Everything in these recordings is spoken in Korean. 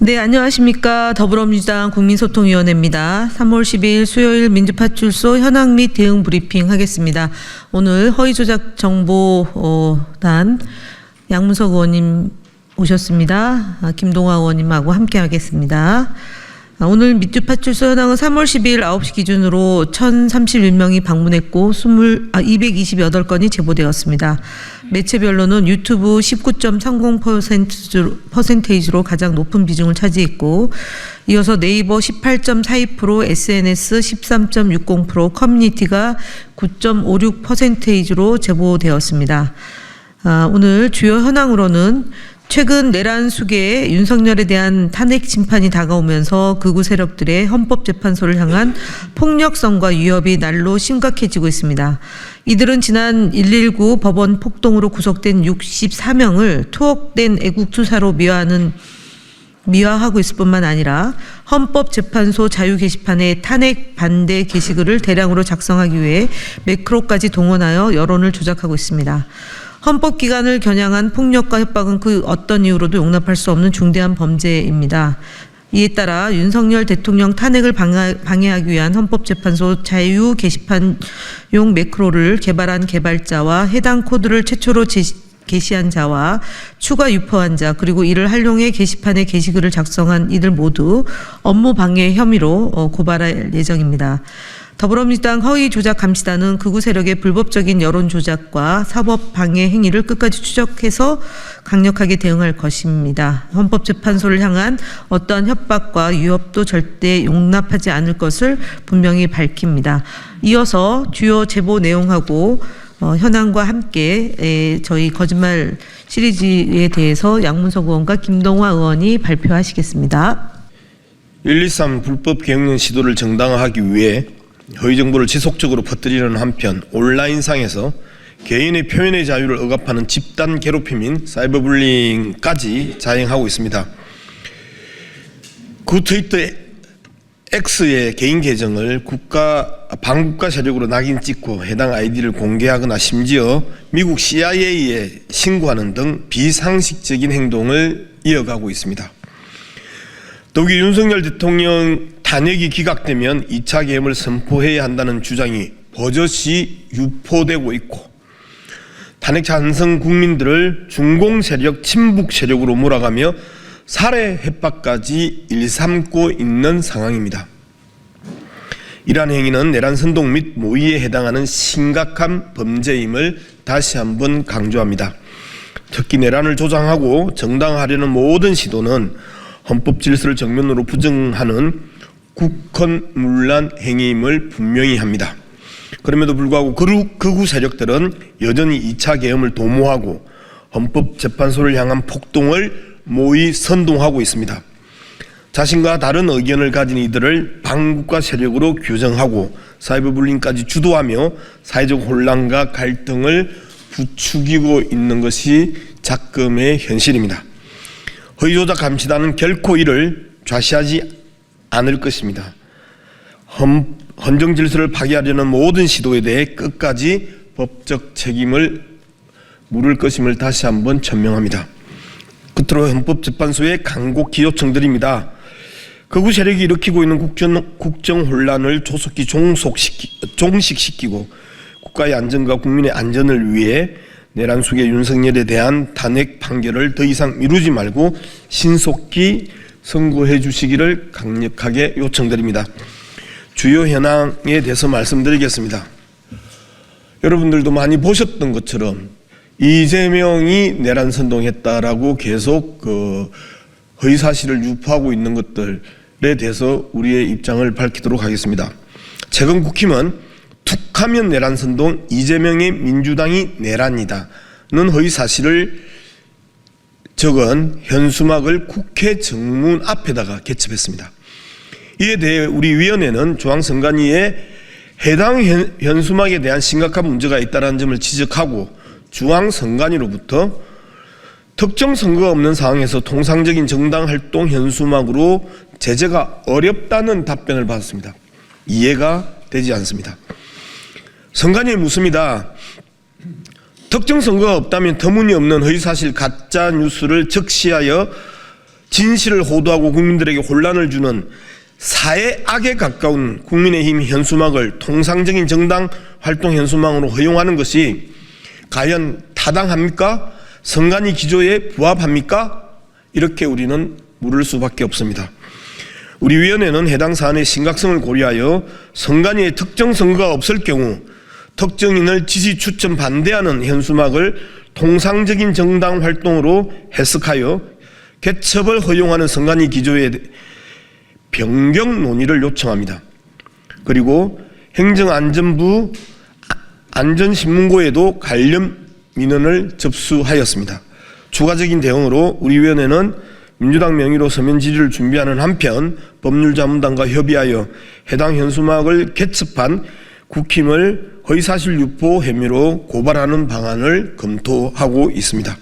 네, 안녕하십니까. 더불어민주당 국민소통위원회입니다. 3월 10일 수요일 민주파출소 현황 및 대응 브리핑 하겠습니다. 오늘 허위조작정보단 양문석 의원님 오셨습니다. 김동화 의원님하고 함께 하겠습니다. 오늘 민주파출소 현황은 3월 10일 9시 기준으로 1,031명이 방문했고 228건이 제보되었습니다. 매체별로는 유튜브 19.30%로 가장 높은 비중을 차지했고, 이어서 네이버 18.42%, SNS 13.60%, 커뮤니티가 9.56%로 제보되었습니다. 오늘 주요 현황으로는 최근 내란 수계에 윤석열에 대한 탄핵 심판이 다가오면서 극우 세력들의 헌법재판소를 향한 폭력성과 위협이 날로 심각해지고 있습니다. 이들은 지난 119 법원 폭동으로 구속된 64명을 투옥된 애국투사로 미화하고 있을 뿐만 아니라 헌법재판소 자유 게시판에 탄핵 반대 게시글을 대량으로 작성하기 위해 매크로까지 동원하여 여론을 조작하고 있습니다. 헌법기관을 겨냥한 폭력과 협박은 그 어떤 이유로도 용납할 수 없는 중대한 범죄입니다. 이에 따라 윤석열 대통령 탄핵을 방해하기 위한 헌법재판소 자유 게시판용 매크로를 개발한 개발자와 해당 코드를 최초로 게시한 자와 추가 유포한 자, 그리고 이를 활용해 게시판에 게시글을 작성한 이들 모두 업무 방해 혐의로 고발할 예정입니다. 더불어민주당 허위조작감시단은 극우 세력의 불법적인 여론 조작과 사법 방해 행위를 끝까지 추적해서 강력하게 대응할 것입니다. 헌법재판소를 향한 어떠한 협박과 위협도 절대 용납하지 않을 것을 분명히 밝힙니다. 이어서 주요 제보 내용하고 현황과 함께 저희 거짓말 시리즈에 대해서 양문석 의원과 김동화 의원이 발표하시겠습니다. 123 불법 개혁령 시도를 정당화하기 위해 허위 정보를 지속적으로 퍼뜨리는 한편 온라인상에서 개인의 표현의 자유를 억압하는 집단 괴롭힘인 사이버불링까지 자행하고 있습니다. 그 트위터 X의 개인 계정을 반국가 세력으로 낙인 찍고 해당 아이디를 공개하거나 심지어 미국 CIA에 신고하는 등 비상식적인 행동을 이어가고 있습니다. 더욱이 윤석열 대통령 탄핵이 기각되면 2차 계엄을 선포해야 한다는 주장이 버젓이 유포되고 있고, 탄핵 찬성 국민들을 중공 세력, 친북 세력으로 몰아가며 살해 협박까지 일삼고 있는 상황입니다. 이러한 행위는 내란 선동 및 모의에 해당하는 심각한 범죄임을 다시 한번 강조합니다. 특히 내란을 조장하고 정당화하려는 모든 시도는 헌법 질서를 정면으로 부정하는 국헌문란 행위임을 분명히 합니다. 그럼에도 불구하고 극우 세력들은 여전히 2차 계엄을 도모하고 헌법재판소를 향한 폭동을 모의 선동하고 있습니다. 자신과 다른 의견을 가진 이들을 반국가 세력으로 규정하고 사이버불링까지 주도하며 사회적 혼란과 갈등을 부추기고 있는 것이 작금의 현실입니다. 허위조작 감시단은 결코 이를 좌시하지 않을 것입니다. 헌정 질서를 파괴하려는 모든 시도에 대해 끝까지 법적 책임을 물을 것임을 다시 한번 천명합니다. 끝으로 헌법재판소의 간곡히 요청드립니다. 극우 세력이 일으키고 있는 국정 혼란을 조속히 종식시키고 국가의 안전과 국민의 안전을 위해 내란 수계 윤석열에 대한 탄핵 판결을 더 이상 미루지 말고 신속히 선고해 주시기를 강력하게 요청드립니다. 주요 현황에 대해서 말씀드리겠습니다. 여러분들도 많이 보셨던 것처럼 이재명이 내란 선동했다라고 계속 허위 사실을 유포하고 있는 것들에 대해서 우리의 입장을 밝히도록 하겠습니다. 최근 국힘은 툭하면 내란 선동, 이재명의 민주당이 내란이다는 허위 사실을 적은 현수막을 국회 정문 앞에다가 개첩했습니다. 이에 대해 우리 위원회는 중앙선관위에 해당 현수막에 대한 심각한 문제가 있다는 점을 지적하고 중앙선관위로부터 특정 선거가 없는 상황에서 통상적인 정당 활동 현수막으로 제재가 어렵다는 답변을 받았습니다. 이해가 되지 않습니다. 선관위에 묻습니다. 특정 선거가 없다면 터무니없는 허위사실 가짜뉴스를 적시하여 진실을 호도하고 국민들에게 혼란을 주는 사회악에 가까운 국민의힘 현수막을 통상적인 정당 활동 현수막으로 허용하는 것이 과연 타당합니까? 선관위 기조에 부합합니까? 이렇게 우리는 물을 수밖에 없습니다. 우리 위원회는 해당 사안의 심각성을 고려하여 선관위에 특정 선거가 없을 경우 특정인을 지지 추천 반대하는 현수막을 통상적인 정당 활동으로 해석하여 개첩을 허용하는 선관위 기조에 변경 논의를 요청합니다. 그리고 행정안전부 안전신문고에도 관련 민원을 접수하였습니다. 추가적인 대응으로 우리 위원회는 민주당 명의로 서면 질의를 준비하는 한편 법률자문단과 협의하여 해당 현수막을 개첩한 국힘을 허위사실 유포 혐의로 고발하는 방안을 검토하고 있습니다.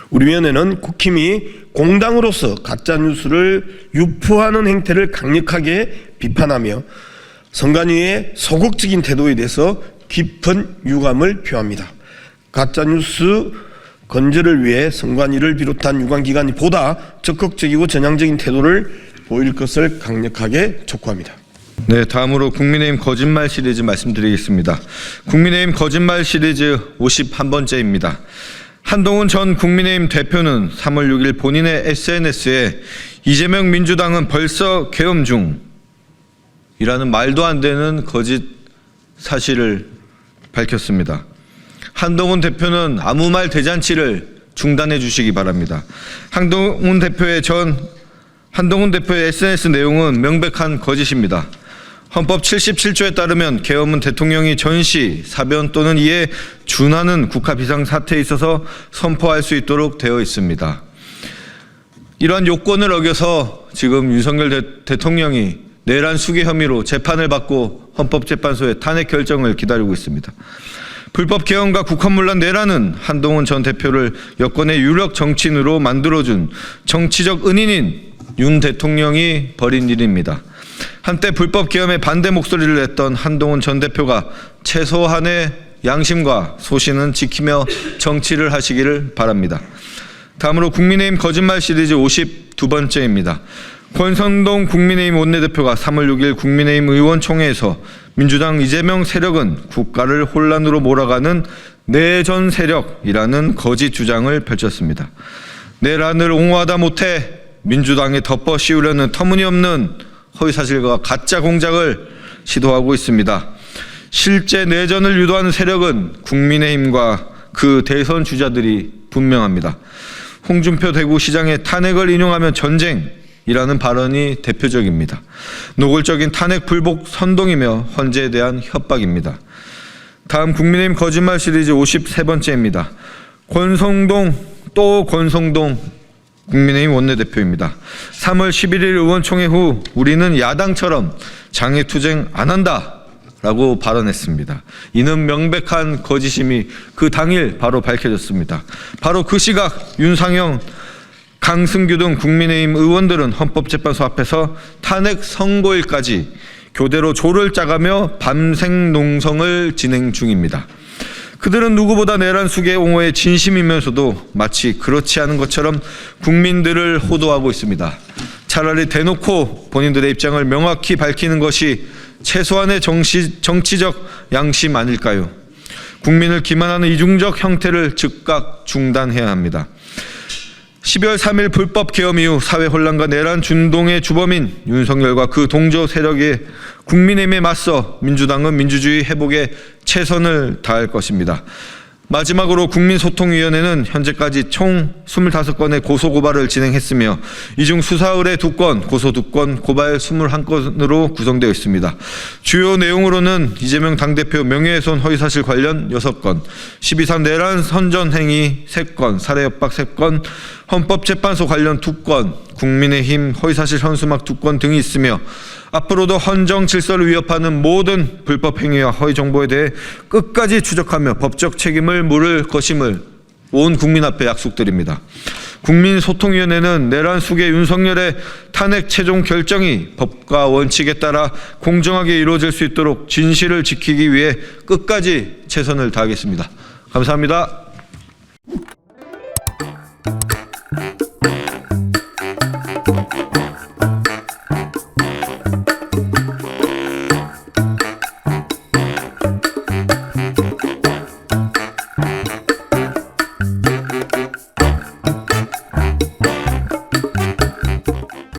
우리 위원회는 국힘이 공당으로서 가짜뉴스를 유포하는 행태를 강력하게 비판하며 선관위의 소극적인 태도에 대해서 깊은 유감을 표합니다. 가짜뉴스 건절을 위해 선관위를 비롯한 유관기관이 보다 적극적이고 전향적인 태도를 보일 것을 강력하게 촉구합니다. 네, 다음으로 국민의힘 거짓말 시리즈 말씀드리겠습니다. 국민의힘 거짓말 시리즈 51번째입니다. 한동훈 전 국민의힘 대표는 3월 6일 본인의 SNS에 이재명 민주당은 벌써 계엄 중이라는 말도 안 되는 거짓 사실을 밝혔습니다. 한동훈 대표는 아무 말 대잔치를 중단해 주시기 바랍니다. 한동훈 대표의 SNS 내용은 명백한 거짓입니다. 헌법 77조에 따르면 계엄은 대통령이 전시, 사변 또는 이에 준하는 국가 비상사태에 있어서 선포할 수 있도록 되어 있습니다. 이러한 요건을 어겨서 지금 윤석열 대통령이 내란 수괴 혐의로 재판을 받고 헌법재판소의 탄핵 결정을 기다리고 있습니다. 불법 계엄과 국헌문란 내란은 한동훈 전 대표를 여권의 유력 정치인으로 만들어준 정치적 은인인 윤 대통령이 벌인 일입니다. 한때 불법 계엄에 반대 목소리를 냈던 한동훈 전 대표가 최소한의 양심과 소신은 지키며 정치를 하시기를 바랍니다. 다음으로 국민의힘 거짓말 시리즈 52번째입니다. 권선동 국민의힘 원내대표가 3월 6일 국민의힘 의원총회에서 민주당 이재명 세력은 국가를 혼란으로 몰아가는 내전 세력이라는 거짓 주장을 펼쳤습니다. 내란을 옹호하다 못해 민주당에 덮어 씌우려는 터무니없는 허위사실과 가짜 공작을 시도하고 있습니다. 실제 내전을 유도하는 세력은 국민의힘과 그 대선 주자들이 분명합니다. 홍준표 대구시장의 탄핵을 인용하면 전쟁이라는 발언이 대표적입니다. 노골적인 탄핵 불복 선동이며 헌재에 대한 협박입니다. 다음 국민의힘 거짓말 시리즈 53번째입니다. 권성동 국민의힘 원내대표입니다. 3월 11일 의원총회 후 우리는 야당처럼 장애투쟁 안 한다 라고 발언했습니다. 이는 명백한 거짓임이 그 당일 바로 밝혀졌습니다. 바로 그 시각 윤상영, 강승규 등 국민의힘 의원들은 헌법재판소 앞에서 탄핵 선고일까지 교대로 조를 짜가며 밤생 농성을 진행 중입니다. 그들은 누구보다 내란 수괴 옹호에 진심이면서도 마치 그렇지 않은 것처럼 국민들을 호도하고 있습니다. 차라리 대놓고 본인들의 입장을 명확히 밝히는 것이 최소한의 정치적 양심 아닐까요? 국민을 기만하는 이중적 형태를 즉각 중단해야 합니다. 12월 3일 불법 계엄 이후 사회 혼란과 내란 준동의 주범인 윤석열과 그 동조 세력의 국민의힘에 맞서 민주당은 민주주의 회복에 최선을 다할 것입니다. 마지막으로 국민소통위원회는 현재까지 총 25건의 고소고발을 진행했으며 이 중 수사 의뢰 2건, 고소 2건, 고발 21건으로 구성되어 있습니다. 주요 내용으로는 이재명 당대표 명예훼손 허위사실 관련 6건, 12.3 내란 선전행위 3건, 살해협박 3건, 헌법재판소 관련 2건, 국민의힘 허위사실 현수막 2건 등이 있으며 앞으로도 헌정 질서를 위협하는 모든 불법 행위와 허위 정보에 대해 끝까지 추적하며 법적 책임을 물을 것임을 온 국민 앞에 약속드립니다. 국민소통위원회는 내란 수괴 윤석열의 탄핵 최종 결정이 법과 원칙에 따라 공정하게 이루어질 수 있도록 진실을 지키기 위해 끝까지 최선을 다하겠습니다. 감사합니다.